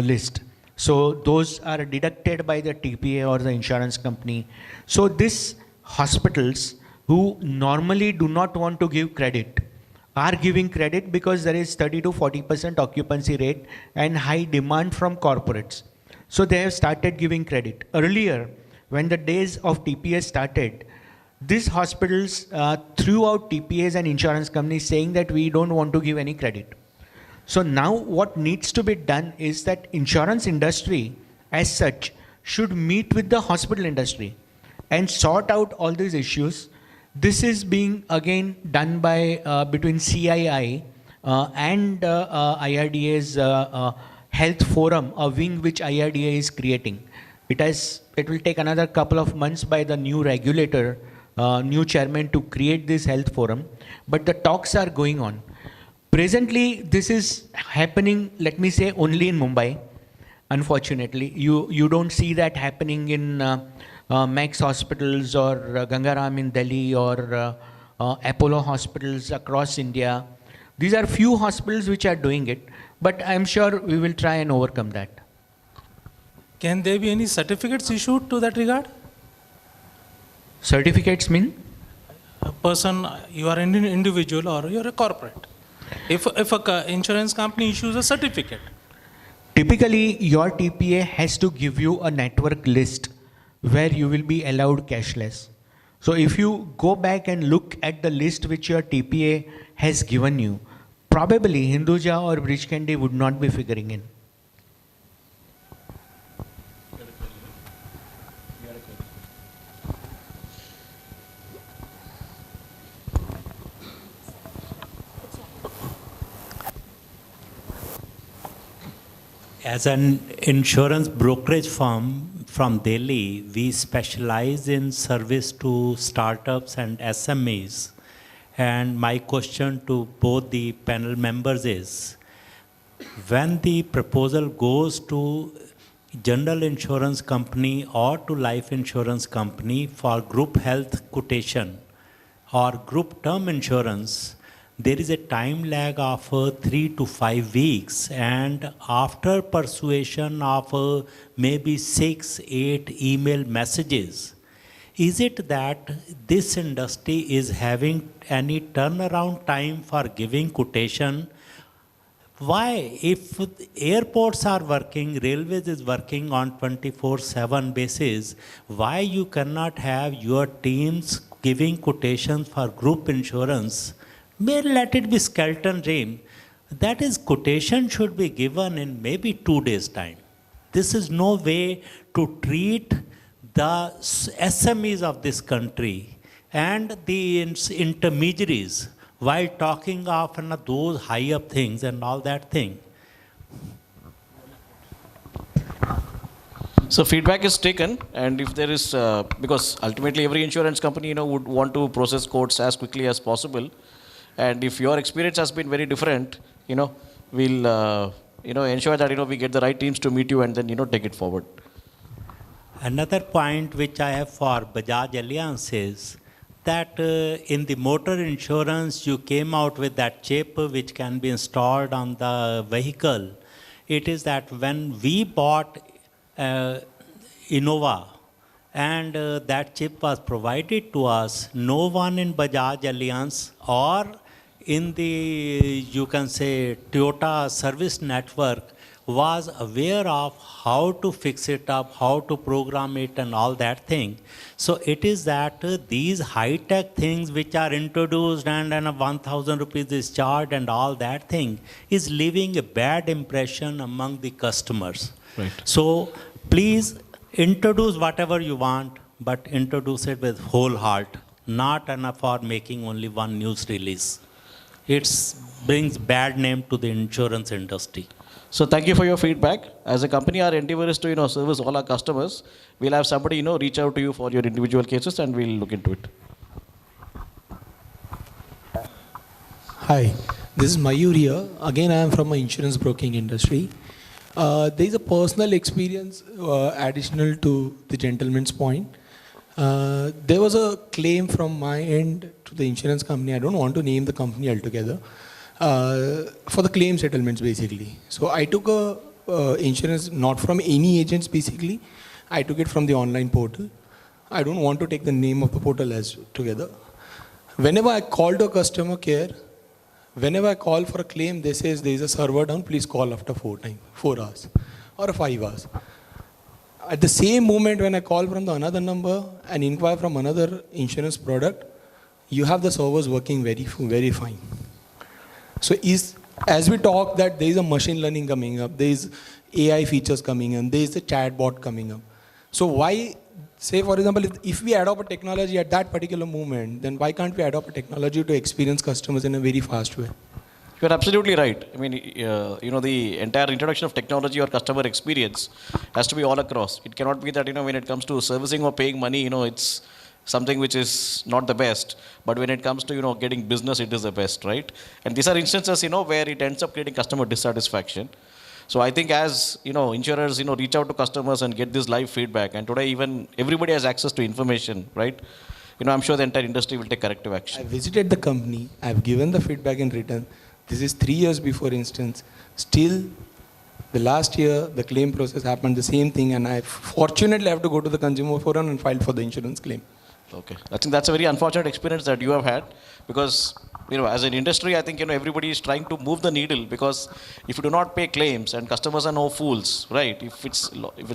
list. So those are deducted by the TPA or the insurance company. So these hospitals who normally do not want to give credit are giving credit because there is 30 to 40% occupancy rate and high demand from corporates. So they have started giving credit. Earlier, when the days of TPA started, these hospitals threw out TPAs and insurance companies saying that we don't want to give any credit. So now what needs to be done is that insurance industry as such should meet with the hospital industry and sort out all these issues. This is being again done by between CII and IRDA's health forum, a wing which IRDA is creating. It will take another couple of months by the new regulator, new chairman to create this health forum, but the talks are going on. Presently, this is happening, let me say, only in Mumbai. Unfortunately, you don't see that happening in Max hospitals or Gangaram in Delhi or Apollo hospitals across India. These are few hospitals which are doing it, but I'm sure we will try and overcome that. Can there be any certificates issued to that regard? Certificates mean? A person, you are an individual or you are a corporate. If a insurance company issues a certificate. Typically, your TPA has to give you a network list where you will be allowed cashless. So if you go back and look at the list which your TPA has given you, probably Hinduja or Bridge Candy would not be figuring in. As an insurance brokerage firm from Delhi, we specialize in service to startups and SMEs. And my question to both the panel members is, when the proposal goes to general insurance company or to life insurance company for group health quotation or group term insurance, there is a time lag of 3 to 5 weeks, and after persuasion of maybe 6-8 email messages, is it that this industry is having any turnaround time for giving quotation? Why, if airports are working, railways is working on 24/7 basis, why you cannot have your teams giving quotations for group insurance? May let it be skeleton dream. That is, quotation should be given in maybe 2 days' time. This is no way to treat the SMEs of this country and the intermediaries. while talking of those high up things and all that thing. So feedback is taken, and if there is, because ultimately every insurance company, would want to process quotes as quickly as possible, and if your experience has been very different, we'll, ensure that, we get the right teams to meet you and then, take it forward. Another point which I have for Bajaj Allianz is that in the motor insurance, you came out with that chip which can be installed on the vehicle. It is that when we bought Innova and that chip was provided to us, no one in Bajaj Allianz or in the, you can say, Toyota service network was aware of how to fix it up, how to program it and all that thing. So it is that these high-tech things which are introduced and 1,000 rupees is charged and all that thing is leaving a bad impression among the customers. Right. So please introduce whatever you want, but introduce it with whole heart, not enough for making only one news release. It brings bad name to the insurance industry. So thank you for your feedback. As a company, our endeavor is to, service all our customers. We'll have somebody, reach out to you for your individual cases and we'll look into it. Hi, this is Mayur here. Again, I am from an insurance broking industry. There is a personal experience additional to the gentleman's point. There was a claim from my end to the insurance company. I don't want to name the company altogether. For the claim settlements, basically. So I took a insurance not from any agents, basically. I took it from the online portal. I don't want to take the name of the portal as together. Whenever I call to customer care, whenever I call for a claim, they says there is a server down, please call after 4 hours or 5 hours. At the same moment when I call from the another number and inquire from another insurance product, you have the servers working very fine. So as we talk that there is a machine learning coming up, there is AI features coming in, there is a chatbot coming up. So why, say for example, if we adopt a technology at that particular moment, then why can't we adopt a technology to experience customers in a very fast way? You're absolutely right. I mean, the entire introduction of technology or customer experience has to be all across. It cannot be that, when it comes to servicing or paying money, it's something which is not the best, but when it comes to, getting business, it is the best, right? And these are instances, where it ends up creating customer dissatisfaction. So I think as, insurers, reach out to customers and get this live feedback, and today even everybody has access to information, right? I'm sure the entire industry will take corrective action. I visited the company, I've given the feedback in return. This is 3 years before instance. Still, the last year, the claim process happened, the same thing, and I fortunately have to go to the consumer forum and file for the insurance claim. Okay. I think that's a very unfortunate experience that you have had because, as an industry, I think, everybody is trying to move the needle because if you do not pay claims and customers are no fools, right? If it's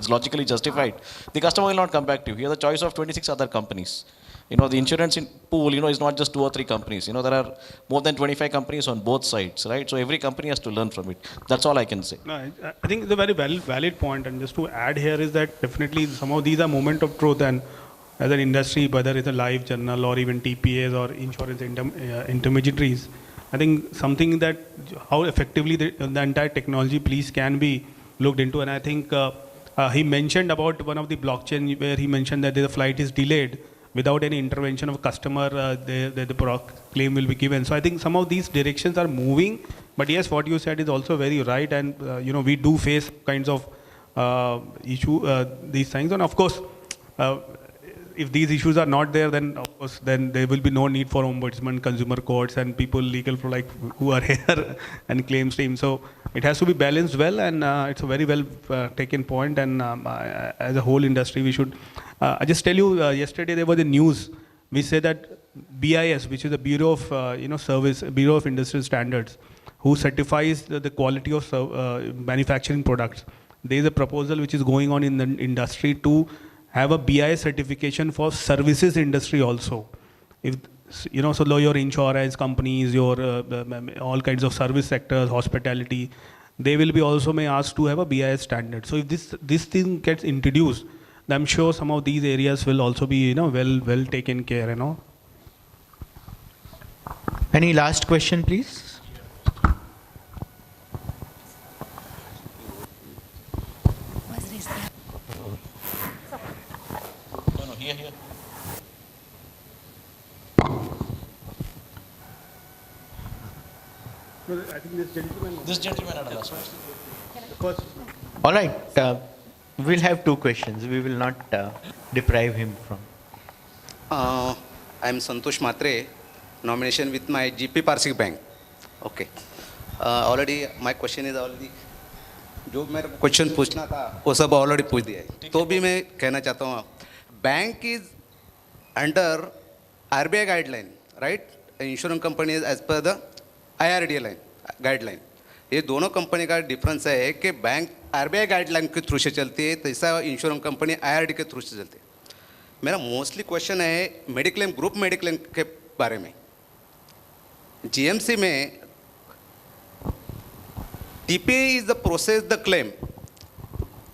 logically justified, the customer will not come back to you. You have the choice of 26 other companies. The insurance pool, is not just 2 or 3 companies. There are more than 25 companies on both sides, right? So every company has to learn from it. That's all I can say. No, I think it's a very valid point. And just to add here is that definitely some of these are moment of truth, and as an industry, whether it's a live journal or even TPAs or insurance intermediaries, I think something that how effectively the entire technology piece can be looked into. And I think he mentioned about one of the blockchain where he mentioned that the flight is delayed without any intervention of customer, the claim will be given. So I think some of these directions are moving. But yes, what you said is also very right. And we do face kinds of these things. And of course, if these issues are not there, then of course, then there will be no need for ombudsman, consumer courts, and people legal for who are here and claims team. So it has to be balanced well, and it's a very well taken point. And as a whole industry, we should. I just tell you, yesterday there was a news. We say that BIS, which is the Bureau of Bureau of Industrial Standards, who certifies the quality of manufacturing products. There is a proposal which is going on in the industry to have a BIS certification for services industry also. If so your insurance companies, your all kinds of service sectors, hospitality, they will be also may asked to have a BIS standard. So if this thing gets introduced, I'm sure some of these areas will also be well taken care. Any last question, please? No, here. This gentleman had a last question. All right. We'll have two questions. We will not deprive him from. I'm Santosh Matre, nomination with my GP Parsik Bank. Okay. Already my question is already, जो मेरे question पूछना था वो सब already पूछ दिया है, तो भी मैं कहना चाहता हूँ bank is under RBI guideline, right? Insurance company is as per the IRDA line guideline. ये दोनों कंपनी का डिफरेंस है कि बैंक RBI गाइडलाइन के थ्रू से चलती है, तैसा इंश्योरेंस कंपनी IRDA के थ्रू से चलती है. मेरा मोस्टली क्वेश्चन है मेडिक्लेम, ग्रुप मेडिक्लेम के बारे में. GMC में TPA is the process the claim,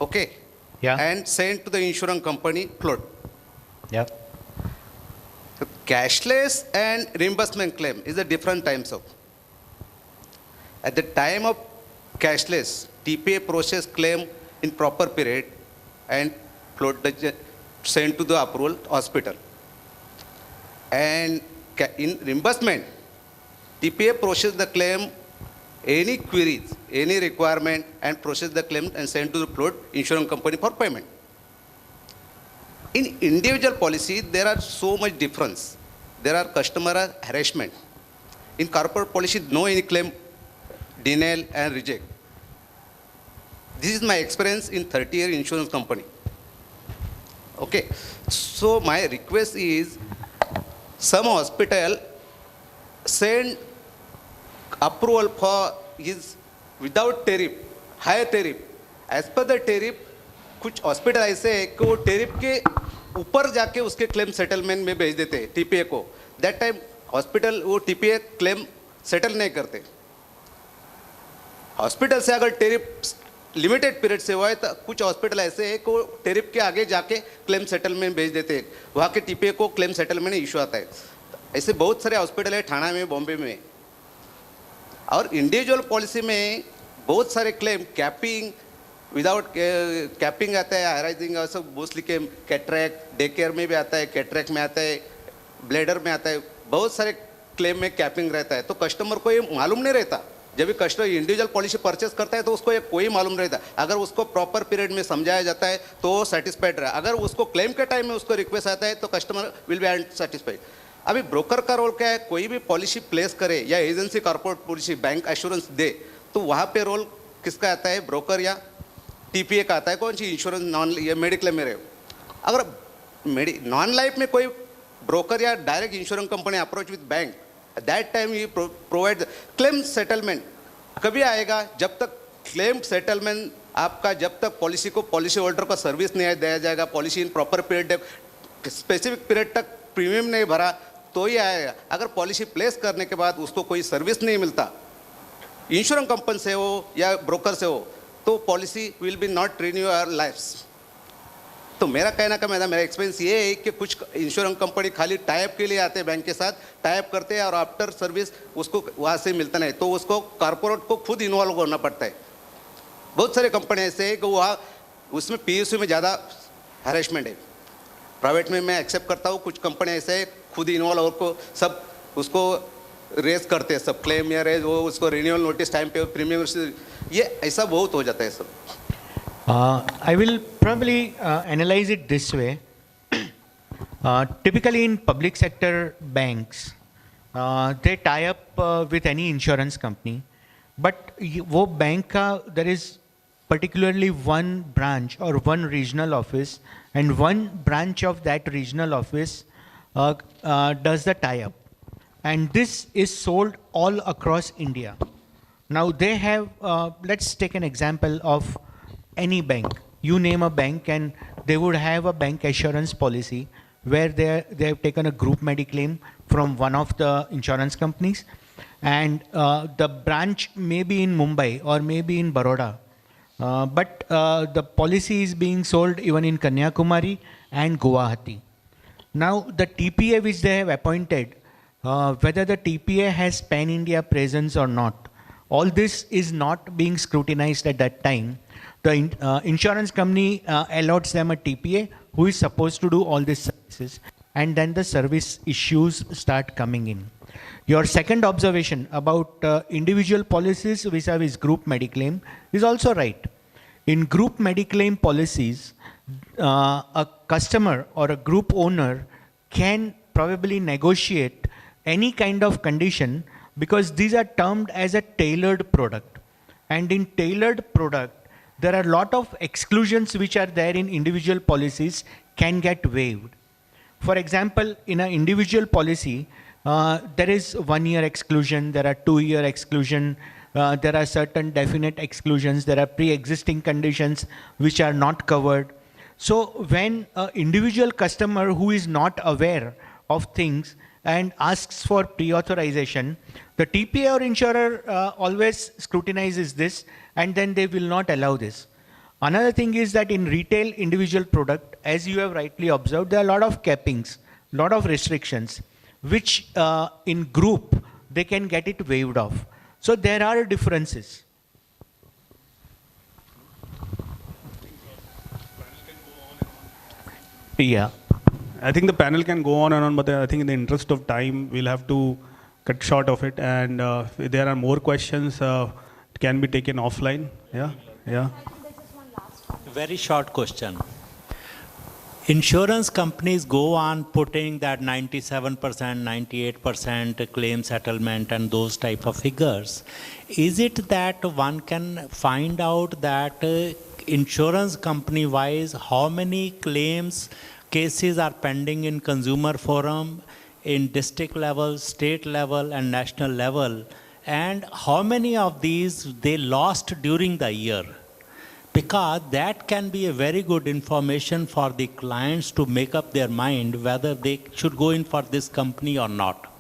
okay? Yeah. And sent to the insurance company float. Yeah. So cashless and reimbursement claim is the different types of. At the time of cashless, TPA process claim in proper period and float the sent to the approval hospital. And in reimbursement, TPA process the claim, any queries, any requirement, and process the claim and send to the float insurance company for payment. In individual policy, there are so much difference. There are customer harassment. In corporate policy, no any claim, denial and reject. This is my experience in 30-year insurance company. Okay, so my request is, some hospital send approval for is without tariff, higher tariff. As per the tariff, कुछ hospital ऐसे है कि वो tariff के ऊपर जाके उसके claim settlement में भेज देते हैं TPA को. दैट टाइम हॉस्पिटल वो TPA क्लेम सेटल नहीं करते. हॉस्पिटल से अगर टेरिफ लिमिटेड पीरियड से हुआ है तो कुछ हॉस्पिटल ऐसे है कि वो टेरिफ के आगे जाके क्लेम सेटलमेंट भेज देते हैं, वहाँ के TPA को क्लेम सेटलमेंट इशू आता है. ऐसे बहुत सारे हॉस्पिटल है ठाणा में, बॉम्बे में. और इंडिविजुअल पॉलिसी में बहुत सारे क्लेम कैपिंग, विदाउट कैपिंग आता है, हायराइजिंग और सब mostly claim cataract, day care में भी आता है, कैटरैक्ट में आता है, ब्लेडर में आता है, बहुत सारे क्लेम में कैपिंग रहता है. तो कस्टमर को ये मालूम नहीं रहता. जब भी कस्टमर इंडिविजुअल पॉलिसी परचेस करता है तो उसको ये कोई मालूम रहता. अगर उसको प्रॉपर पीरियड में समझाया जाता है तो वो सेटिस्फाइड रहा. अगर उसको क्लेम के टाइम में उसको रिक्वेस्ट आता है तो कस्टमर विल बी अनसेटिस्फाइड. अभी ब्रोकर का रोल क्या है? कोई भी पॉलिसी प्लेस करे या agency corporate policy bank assurance दे तो वहाँ पे रोल किसका आता है? ब्रोकर या TPA का आता है? कौन सी इंश्योरेंस नॉन या मेडिक्लेम में रहे. अगर नॉन लाइफ में कोई ब्रोकर या direct insurance company approach with bank, that time you provide claim settlement. कभी आएगा जब तक क्लेम सेटलमेंट आपका, जब तक पॉलिसी को पॉलिसी होल्डर को सर्विस नहीं दिया जाएगा, policy in proper period specific period तक प्रीमियम नहीं भरा तो ही आएगा. अगर पॉलिसी प्लेस करने के बाद उसको कोई सर्विस नहीं मिलता, इंश्योरेंस कंपनी से हो या ब्रोकर से हो, तो policy will be not renew our lifes. तो मेरा कहना का मेरा एक्सपीरियंस ये है कि कुछ इंश्योरेंस कंपनी खाली टाइप के लिए आते हैं, बैंक के साथ टाइप करते हैं और आफ्टर सर्विस उसको वहाँ से मिलता नहीं, तो उसको कॉर्पोरेट को खुद इन्वॉल्व करना पड़ता है. बहुत सारे कंपनी ऐसे है कि वहाँ उसमें PSU में ज़्यादा हरेसमेंट है. प्राइवेट में मैं एक्सेप्ट करता हूँ, कुछ कंपनी ऐसे है खुद इन्वॉल्व और को सब उसको रेस करते हैं, सब क्लेम या रेज, वो उसको रिन्यूअल नोटिस टाइम पे प्रीमियम, ये ऐसा बहुत हो जाता है सब. I will probably analyze it this way. Typically in public sector banks, they tie up with any insurance company, but वो बैंक का there is particularly one branch or one regional office, and one branch of that regional office does the tie-up, and this is sold all across India. Now they have, let's take an example of any bank. You name a bank and they would have a bank assurance policy where they have taken a group mediclaim from one of the insurance companies, and the branch may be in Mumbai or maybe in Baroda, but the policy is being sold even in Kanyakumari and Guwahati. Now the TPA which they have appointed whether the TPA has pan-India presence or not. All this is not being scrutinized at that time. The insurance company allots them a TPA who is supposed to do all these services, and then the service issues start coming in. Your second observation about individual policies vis-a-vis group mediclaim is also right. In group mediclaim policies, a customer or a group owner can probably negotiate any kind of condition because these are termed as a tailored product. And in tailored product, there are a lot of exclusions which are there in individual policies can get waived. For example, in an individual policy, there is 1 year exclusion, there are 2 year exclusion, there are certain definite exclusions, there are pre-existing conditions which are not covered. So when an individual customer who is not aware of things and asks for pre-authorization, the TPA or insurer always scrutinizes this and then they will not allow this. Another thing is that in retail individual product, as you have rightly observed, there are a lot of cappings, a lot of restrictions, which in group, they can get it waived off. So there are differences. Yeah. I think the panel can go on and on, but I think in the interest of time, we'll have to cut short of it. And if there are more questions, it can be taken offline. Yeah, yeah. Very short question. Insurance companies go on putting that 97%, 98% claim settlement and those type of figures. Is it that one can find out that insurance company wise how many claims cases are pending in consumer forum, in district level, state level and national level, and how many of these they lost during the year? Because that can be a very good information for the clients to make up their mind whether they should go in for this company or not.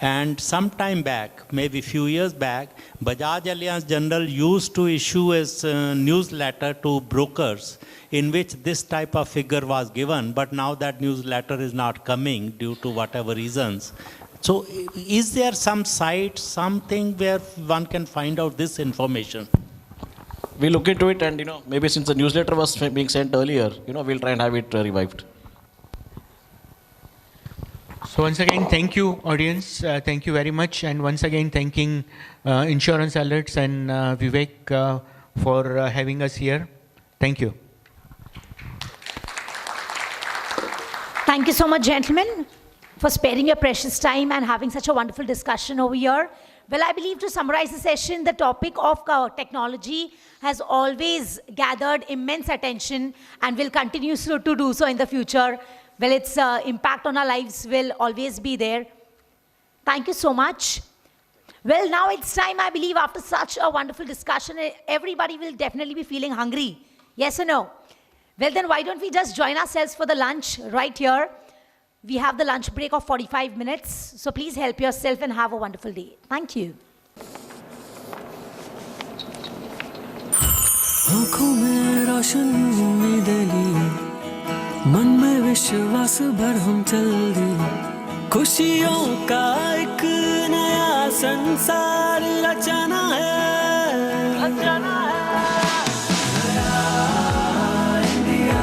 And some time back, maybe few years back, Bajaj Allianz General used to issue a newsletter to brokers in which this type of figure was given, but now that newsletter is not coming due to whatever reasons. So is there some site, something where one can find out this information? We look into it, and maybe since the newsletter was being sent earlier, we'll try and have it revived. So once again, thank you, audience. Thank you very much. And once again, thanking Insurance Alerts and Vivek for having us here. Thank you. Thank you so much, gentlemen, for sparing your precious time and having such a wonderful discussion over here. Well, I believe to summarize the session, the topic of technology has always gathered immense attention and will continue to do so in the future. Well, its impact on our lives will always be there. Thank you so much. Well, now it's time, I believe, after such a wonderful discussion, everybody will definitely be feeling hungry. Yes or no? Well, then why don't we just join ourselves for the lunch right here? We have the lunch break of 45 minutes. So please help yourself and have a wonderful day. Thank you. आँखों में रोशन उम्मीदें ली, मन में विश्वास भर हम चल दी, खुशियों का एक नया संसार रचना है, रचना है। नया इंडिया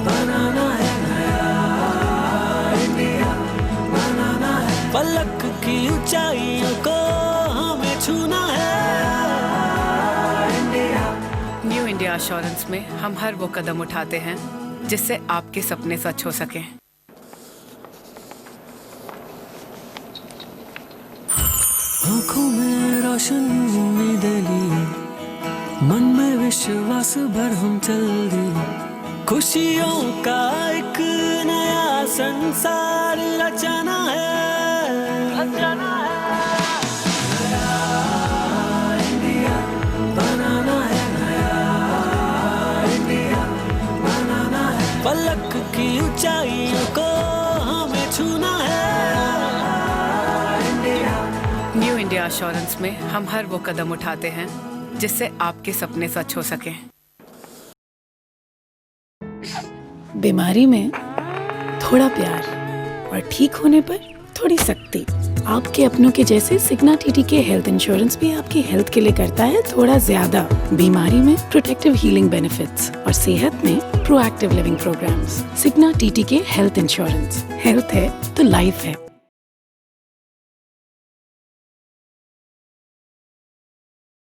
बनाना है, नया इंडिया बनाना है, पलक की ऊंचाइयों को हमें छूना है। न्यू इंडिया एश्योरेंस में हम हर वो कदम उठाते हैं जिससे आपके सपने सच हो सकें। आँखों में रोशन उम्मीदें ली, मन में विश्वास भर हम चल दी, खुशियों का एक नया संसार रचना है, रचना है। पलक की ऊंचाइयों को हमें छूना है। न्यू इंडिया एश्योरेंस में हम हर वो कदम उठाते हैं जिससे आपके सपने सच हो सकें। बीमारी में थोड़ा प्यार और ठीक होने पर थोड़ी सख्ती। आपके अपनों के जैसे सिग्ना टीटीके हेल्थ इंश्योरेंस भी आपकी हेल्थ के लिए करता है थोड़ा ज्यादा। बीमारी में प्रोटेक्टिव हीलिंग बेनिफिट्स और सेहत में proactive living programs. Cigna TTK health insurance, health है तो लाइफ है।